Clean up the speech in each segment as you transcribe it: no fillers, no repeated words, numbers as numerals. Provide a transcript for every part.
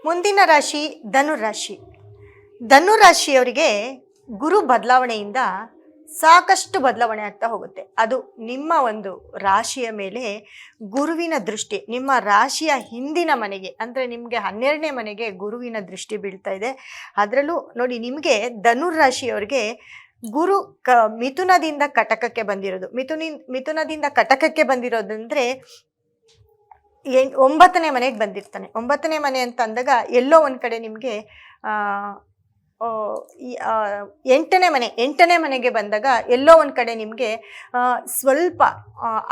ಮುಂದಿನ ರಾಶಿ ಧನುರಾಶಿ. ಧನುರಾಶಿಯವರಿಗೆ ಗುರು ಬದಲಾವಣೆಯಿಂದ ಸಾಕಷ್ಟು ಬದಲಾವಣೆ ಆಗ್ತಾ ಹೋಗುತ್ತೆ. ಅದು ನಿಮ್ಮ ಒಂದು ರಾಶಿಯ ಮೇಲೆ ಗುರುವಿನ ದೃಷ್ಟಿ, ನಿಮ್ಮ ರಾಶಿಯ ಹಿಂದಿನ ಮನೆಗೆ ಅಂದರೆ ನಿಮಗೆ 12ನೇ ಮನೆಗೆ ಗುರುವಿನ ದೃಷ್ಟಿ ಬೀಳ್ತಾ ಇದೆ. ಅದರಲ್ಲೂ ನೋಡಿ, ನಿಮಗೆ ಧನುರಾಶಿಯವರಿಗೆ ಗುರು ಮಿಥುನದಿಂದ ಕಟಕಕ್ಕೆ ಬಂದಿರೋದು. ಮಿಥುನದಿಂದ ಕಟಕಕ್ಕೆ ಬಂದಿರೋದಂದ್ರೆ 9ನೇ ಮನೆಗೆ ಬಂದಿರ್ತಾನೆ. 9ನೇ ಮನೆ ಅಂತ ಅಂದಾಗ ಎಲ್ಲೋ ಒಂದು ಕಡೆ ನಿಮಗೆ 8ನೇ ಮನೆಗೆ ಬಂದಾಗ ಎಲ್ಲೋ ಒಂದು ಕಡೆ ನಿಮಗೆ ಸ್ವಲ್ಪ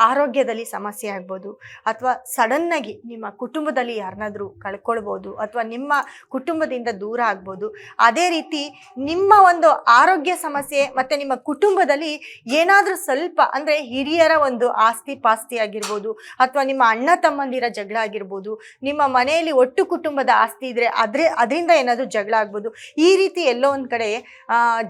ಆರೋಗ್ಯದಲ್ಲಿ ಸಮಸ್ಯೆ ಆಗ್ಬೋದು, ಅಥವಾ ಸಡನ್ನಾಗಿ ನಿಮ್ಮ ಕುಟುಂಬದಲ್ಲಿ ಯಾರನ್ನಾದರೂ ಕಳ್ಕೊಳ್ಬೋದು, ಅಥವಾ ನಿಮ್ಮ ಕುಟುಂಬದಿಂದ ದೂರ ಆಗ್ಬೋದು. ಅದೇ ರೀತಿ ನಿಮ್ಮ ಒಂದು ಆರೋಗ್ಯ ಸಮಸ್ಯೆ ಮತ್ತು ನಿಮ್ಮ ಕುಟುಂಬದಲ್ಲಿ ಏನಾದರೂ ಸ್ವಲ್ಪ ಅಂದರೆ ಹಿರಿಯರ ಒಂದು ಆಸ್ತಿ ಪಾಸ್ತಿ ಆಗಿರ್ಬೋದು, ಅಥವಾ ನಿಮ್ಮ ಅಣ್ಣ ತಮ್ಮಂದಿರ ಜಗಳ ಆಗಿರ್ಬೋದು, ನಿಮ್ಮ ಮನೆಯಲ್ಲಿ ಒಟ್ಟು ಕುಟುಂಬದ ಆಸ್ತಿ ಇದ್ದರೆ ಅದರಿಂದ ಏನಾದರೂ ಜಗಳ ಆಗ್ಬೋದು. ಈ ರೀತಿ ಎಲ್ಲೋ ಒಂದು ಕಡೆ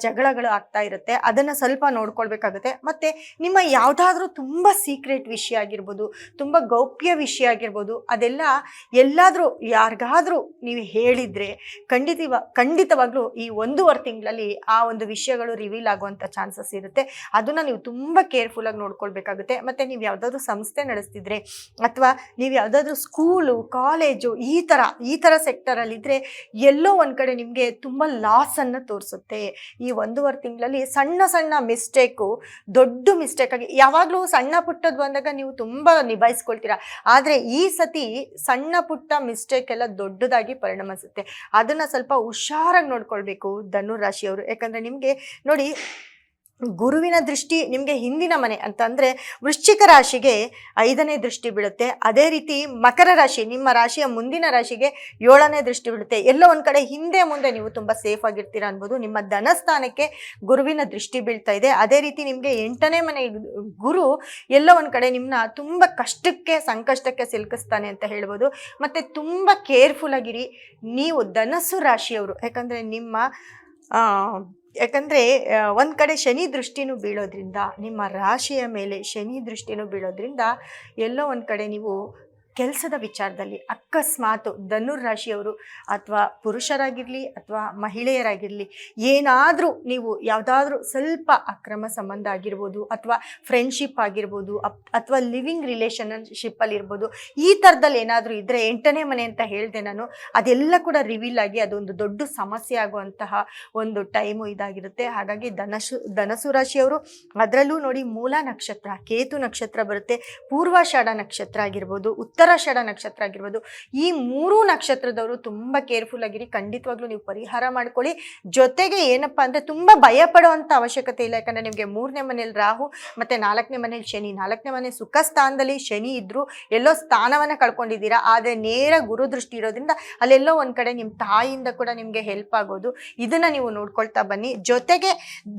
ಜಗಳಗಳು ಆಗ್ತಾ ಇರುತ್ತೆ. ಅದನ್ನು ಸ್ವಲ್ಪ ನೋಡ್ಕೊಳ್ಬೇಕಾಗುತ್ತೆ. ಮತ್ತು ನಿಮ್ಮ ಯಾವುದಾದ್ರೂ ತುಂಬ ಸೀಕ್ರೆಟ್ ವಿಷಯ ಆಗಿರ್ಬೋದು, ತುಂಬ ಗೌಪ್ಯ ವಿಷಯ ಆಗಿರ್ಬೋದು, ಅದೆಲ್ಲ ಎಲ್ಲಾದರೂ ಯಾರಿಗಾದರೂ ನೀವು ಹೇಳಿದರೆ ಖಂಡಿತವಾಗ್ಲೂ ಈ 1.5 ತಿಂಗಳಲ್ಲಿ ಆ ಒಂದು ವಿಷಯಗಳು ರಿವೀಲ್ ಆಗುವಂಥ ಚಾನ್ಸಸ್ ಇರುತ್ತೆ. ಅದನ್ನು ನೀವು ತುಂಬ ಕೇರ್ಫುಲ್ಲಾಗಿ ನೋಡ್ಕೊಳ್ಬೇಕಾಗುತ್ತೆ. ಮತ್ತು ನೀವು ಯಾವುದಾದ್ರೂ ಸಂಸ್ಥೆ ನಡೆಸ್ತಿದ್ರೆ, ಅಥವಾ ನೀವು ಯಾವುದಾದ್ರೂ ಸ್ಕೂಲು ಕಾಲೇಜು ಈ ಥರ ಸೆಕ್ಟರಲ್ಲಿದ್ದರೆ ಎಲ್ಲೋ ಒಂದು ಕಡೆ ನಿಮಗೆ ತುಂಬ ಲಾಸನ್ನು ತೋರಿಸುತ್ತೆ. ಈ 1.5 ತಿಂಗಳಲ್ಲಿ ಸಣ್ಣ ಮಿಸ್ಟೇಕು ದೊಡ್ಡ ಮಿಸ್ಟೇಕ್ ಆಗಿ, ಯಾವಾಗಲೂ ಸಣ್ಣ ಪುಟ್ಟದ್ದು ಬಂದಾಗ ನೀವು ತುಂಬ ನಿಭಾಯಿಸ್ಕೊಳ್ತೀರಾ, ಆದರೆ ಈ ಸತಿ ಸಣ್ಣ ಪುಟ್ಟ ಮಿಸ್ಟೇಕ್ ಎಲ್ಲ ದೊಡ್ಡದಾಗಿ ಪರಿಣಮಿಸುತ್ತೆ. ಅದನ್ನು ಸ್ವಲ್ಪ ಹುಷಾರಾಗಿ ನೋಡ್ಕೊಳ್ಬೇಕು ಧನುರಾಶಿಯವರು. ಯಾಕಂದರೆ ನಿಮಗೆ ನೋಡಿ, ಗುರುವಿನ ದೃಷ್ಟಿ ನಿಮಗೆ ಹಿಂದಿನ ಮನೆ ಅಂತಂದರೆ ವೃಶ್ಚಿಕ ರಾಶಿಗೆ 5ನೇ ದೃಷ್ಟಿ ಬೀಳುತ್ತೆ. ಅದೇ ರೀತಿ ಮಕರ ರಾಶಿ, ನಿಮ್ಮ ರಾಶಿಯ ಮುಂದಿನ ರಾಶಿಗೆ 7ನೇ ದೃಷ್ಟಿ ಬೀಳುತ್ತೆ. ಎಲ್ಲೋ ಒಂದು ಕಡೆ ಹಿಂದೆ ಮುಂದೆ ನೀವು ತುಂಬ ಸೇಫ್ ಆಗಿರ್ತೀರ ಅನ್ಬೋದು. ನಿಮ್ಮ ಧನಸ್ಥಾನಕ್ಕೆ ಗುರುವಿನ ದೃಷ್ಟಿ ಬೀಳ್ತಾ ಇದೆ. ಅದೇ ರೀತಿ ನಿಮಗೆ 8ನೇ ಮನೆ ಗುರು ಎಲ್ಲೋ ಒಂದು ಕಡೆ ನಿಮ್ಮನ್ನ ತುಂಬ ಕಷ್ಟಕ್ಕೆ ಸಂಕಷ್ಟಕ್ಕೆ ಸಿಲುಕಿಸ್ತಾನೆ ಅಂತ ಹೇಳ್ಬೋದು. ಮತ್ತು ತುಂಬ ಕೇರ್ಫುಲ್ ಆಗಿರಿ ನೀವು ಧನಸ್ಸು ರಾಶಿಯವರು. ಯಾಕಂದರೆ ಒಂದು ಕಡೆ ಶನಿ ದೃಷ್ಟಿನೂ ಬೀಳೋದ್ರಿಂದ, ನಿಮ್ಮ ರಾಶಿಯ ಮೇಲೆ ಶನಿ ದೃಷ್ಟಿನೂ ಬೀಳೋದ್ರಿಂದ ಎಲ್ಲೋ ಒಂದು ಕಡೆ ನೀವು ಕೆಲಸದ ವಿಚಾರದಲ್ಲಿ ಅಕಸ್ಮಾತ್ ಧನುರಾಶಿಯವರು ಅಥವಾ ಪುರುಷರಾಗಿರಲಿ ಅಥವಾ ಮಹಿಳೆಯರಾಗಿರಲಿ ಏನಾದರೂ ನೀವು ಯಾವುದಾದ್ರೂ ಸ್ವಲ್ಪ ಅಕ್ರಮ ಸಂಬಂಧ ಆಗಿರ್ಬೋದು, ಅಥವಾ ಫ್ರೆಂಡ್ಶಿಪ್ ಆಗಿರ್ಬೋದು, ಅಥವಾ ಲಿವಿಂಗ್ ರಿಲೇಷನ್ಶಿಪ್ಪಲ್ಲಿ ಇರ್ಬೋದು, ಈ ಥರದಲ್ಲಿ ಏನಾದರೂ ಇದ್ದರೆ 8ನೇ ಮನೆ ಅಂತ ಹೇಳಿದೆ ನಾನು, ಅದೆಲ್ಲ ಕೂಡ ರಿವೀಲ್ ಆಗಿ ಅದೊಂದು ದೊಡ್ಡ ಸಮಸ್ಯೆ ಆಗುವಂತಹ ಒಂದು ಟೈಮು ಇದಾಗಿರುತ್ತೆ. ಹಾಗಾಗಿ ಧನಸು ರಾಶಿಯವರು, ಅದರಲ್ಲೂ ನೋಡಿ ಮೂಲ ನಕ್ಷತ್ರ ಕೇತು ನಕ್ಷತ್ರ ಬರುತ್ತೆ, ಪೂರ್ವಾಷಾಢ ನಕ್ಷತ್ರ ಆಗಿರ್ಬೋದು, ಉತ್ತರಾಷಾಢ ನಕ್ಷತ್ರ ಆಗಿರ್ಬೋದು, ಈ 3 ನಕ್ಷತ್ರದವರು ತುಂಬ ಕೇರ್ಫುಲ್ ಆಗಿರಿ. ಖಂಡಿತವಾಗ್ಲೂ ನೀವು ಪರಿಹಾರ ಮಾಡ್ಕೊಳ್ಳಿ. ಜೊತೆಗೆ ಏನಪ್ಪ ಅಂದರೆ ತುಂಬ ಭಯ ಪಡುವಂಥ ಅವಶ್ಯಕತೆ ಇಲ್ಲ. ಯಾಕಂದರೆ ನಿಮಗೆ 3ನೇ ಮನೇಲಿ ರಾಹು ಮತ್ತು 4ನೇ ಮನೇಲಿ ಶನಿ, 4ನೇ ಮನೆ ಸುಖ ಸ್ಥಾನದಲ್ಲಿ ಶನಿ ಇದ್ದರೂ ಎಲ್ಲೋ ಸ್ಥಾನವನ್ನು ಕಳ್ಕೊಂಡಿದ್ದೀರಾ. ಆದರೆ ನೇರ ಗುರುದೃಷ್ಟಿ ಇರೋದ್ರಿಂದ ಅಲ್ಲೆಲ್ಲೋ ಒಂದು ಕಡೆ ನಿಮ್ಮ ತಾಯಿಯಿಂದ ಕೂಡ ನಿಮಗೆ ಹೆಲ್ಪ್ ಆಗೋದು. ಇದನ್ನು ನೀವು ನೋಡ್ಕೊಳ್ತಾ ಬನ್ನಿ. ಜೊತೆಗೆ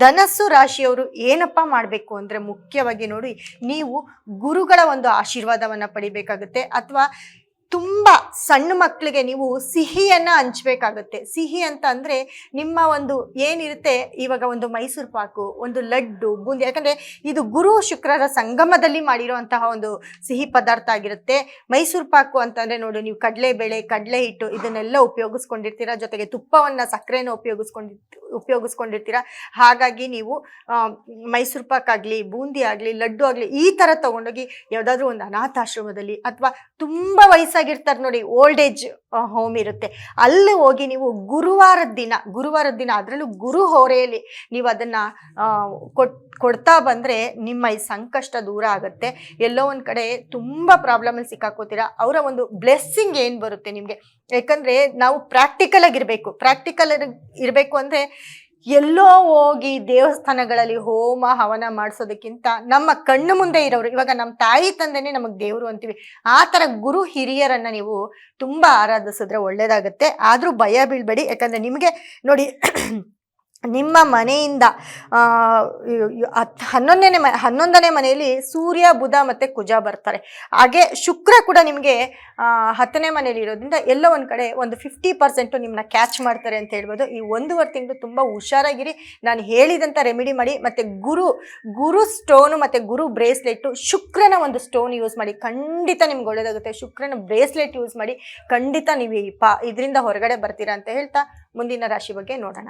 ಧನಸ್ಸು ರಾಶಿಯವರು ಏನಪ್ಪ ಮಾಡಬೇಕು ಅಂದರೆ, ಮುಖ್ಯವಾಗಿ ನೋಡಿ, ನೀವು ಗುರುಗಳ ಒಂದು ಆಶೀರ್ವಾದವನ್ನು ಪಡಿಬೇಕಾಗುತ್ತೆ. ಅಥವಾ ತುಂಬ ಸಣ್ಣ ಮಕ್ಕಳಿಗೆ ನೀವು ಸಿಹಿಯನ್ನು ಹಂಚಬೇಕಾಗುತ್ತೆ. ಸಿಹಿ ಅಂತ ಅಂದರೆ ನಿಮ್ಮ ಒಂದು ಏನಿರುತ್ತೆ, ಇವಾಗ ಒಂದು ಮೈಸೂರು ಪಾಕು, ಒಂದು ಲಡ್ಡು, ಬೂಂದಿ, ಯಾಕಂದರೆ ಇದು ಗುರು ಶುಕ್ರರ ಸಂಗಮದಲ್ಲಿ ಮಾಡಿರೋಂತಹ ಒಂದು ಸಿಹಿ ಪದಾರ್ಥ ಆಗಿರುತ್ತೆ. ಮೈಸೂರು ಪಾಕು ಅಂತಂದರೆ ನೋಡಿ, ನೀವು ಕಡಲೆಬೇಳೆ, ಕಡಲೆ ಹಿಟ್ಟು ಇದನ್ನೆಲ್ಲ ಉಪಯೋಗಿಸ್ಕೊಂಡಿರ್ತೀರ, ಜೊತೆಗೆ ತುಪ್ಪವನ್ನು ಸಕ್ಕರೆನ ಉಪಯೋಗಿಸ್ಕೊಂಡಿರ್ತೀರ. ಹಾಗಾಗಿ ನೀವು ಮೈಸೂರು ಪಾಕ್ ಆಗಲಿ, ಬೂಂದಿ ಆಗಲಿ, ಲಡ್ಡು ಆಗಲಿ ಈ ಥರ ತೊಗೊಂಡೋಗಿ ಯಾವುದಾದ್ರೂ ಒಂದು ಅನಾಥಾಶ್ರಮದಲ್ಲಿ, ಅಥವಾ ತುಂಬ ವಯಸ್ಸಾಗಿರ್ತಾರೆ ನೋಡಿ, ಓಲ್ಡ್ ಏಜ್ ಹೋಮ್ ಇರುತ್ತೆ, ಅಲ್ಲಿ ಹೋಗಿ ನೀವು ಗುರುವಾರದ ದಿನ ಅದರಲ್ಲೂ ಗುರು ಹೋರೆಯಲ್ಲಿ ನೀವು ಅದನ್ನು ಕೊಡ್ತಾ ಬಂದರೆ ನಿಮ್ಮ ಈ ಸಂಕಷ್ಟ ದೂರ ಆಗುತ್ತೆ. ಎಲ್ಲೋ ಒಂದು ಕಡೆ ತುಂಬ ಪ್ರಾಬ್ಲಮಲ್ಲಿ ಸಿಕ್ಕಾಕೋತೀರಾ. ಅವರ ಒಂದು ಬ್ಲೆಸ್ಸಿಂಗ್ ಏನು ಬರುತ್ತೆ ನಿಮಗೆ, ಯಾಕಂದರೆ ನಾವು ಪ್ರಾಕ್ಟಿಕಲ್ ಇರಬೇಕು ಅಂದರೆ ಎಲ್ಲೋ ಹೋಗಿ ದೇವಸ್ಥಾನಗಳಲ್ಲಿ ಹೋಮ ಹವನ ಮಾಡಿಸೋದಕ್ಕಿಂತ ನಮ್ಮ ಕಣ್ಣು ಮುಂದೆ ಇರೋರು, ಇವಾಗ ನಮ್ಮ ತಾಯಿ ತಂದೆನೇ ನಮಗೆ ದೇವರು ಅಂತೀವಿ, ಆ ಥರ ಗುರು ಹಿರಿಯರನ್ನು ನೀವು ತುಂಬ ಆರಾಧಿಸಿದ್ರೆ ಒಳ್ಳೆಯದಾಗುತ್ತೆ. ಆದರೂ ಭಯ ಬೀಳಬೇಡಿ. ಯಾಕಂದರೆ ನಿಮಗೆ ನೋಡಿ ನಿಮ್ಮ ಮನೆಯಿಂದ ಆ, 11ನೇ ಮನೆಯಲ್ಲಿ ಸೂರ್ಯ ಬುಧ ಮತ್ತು ಕುಜ ಬರ್ತಾರೆ. ಹಾಗೆ ಶುಕ್ರ ಕೂಡ ನಿಮಗೆ 10ನೇ ಮನೆಯಲ್ಲಿ ಇರೋದ್ರಿಂದ ಎಲ್ಲೋ ಒಂದು ಕಡೆ ಒಂದು 50% ನಿಮ್ಮನ್ನ ಕ್ಯಾಚ್ ಮಾಡ್ತಾರೆ ಅಂತ ಹೇಳ್ಬೋದು. ಈ 1.5 ತಿಂಗಳು ತುಂಬ ಹುಷಾರಾಗಿರಿ. ನಾನು ಹೇಳಿದಂಥ ರೆಮಿಡಿ ಮಾಡಿ. ಮತ್ತು ಗುರು ಸ್ಟೋನು ಮತ್ತು ಗುರು ಬ್ರೇಸ್ಲೆಟ್ಟು, ಶುಕ್ರನ ಒಂದು ಸ್ಟೋನ್ ಯೂಸ್ ಮಾಡಿ, ಖಂಡಿತ ನಿಮ್ಗೆ ಒಳ್ಳೆಯದಾಗುತ್ತೆ. ಶುಕ್ರನ ಬ್ರೇಸ್ಲೆಟ್ ಯೂಸ್ ಮಾಡಿ, ಖಂಡಿತ ನೀವು ಇದರಿಂದ ಹೊರಗಡೆ ಬರ್ತೀರಾ ಅಂತ ಹೇಳ್ತಾ ಮುಂದಿನ ರಾಶಿ ಬಗ್ಗೆ ನೋಡೋಣ.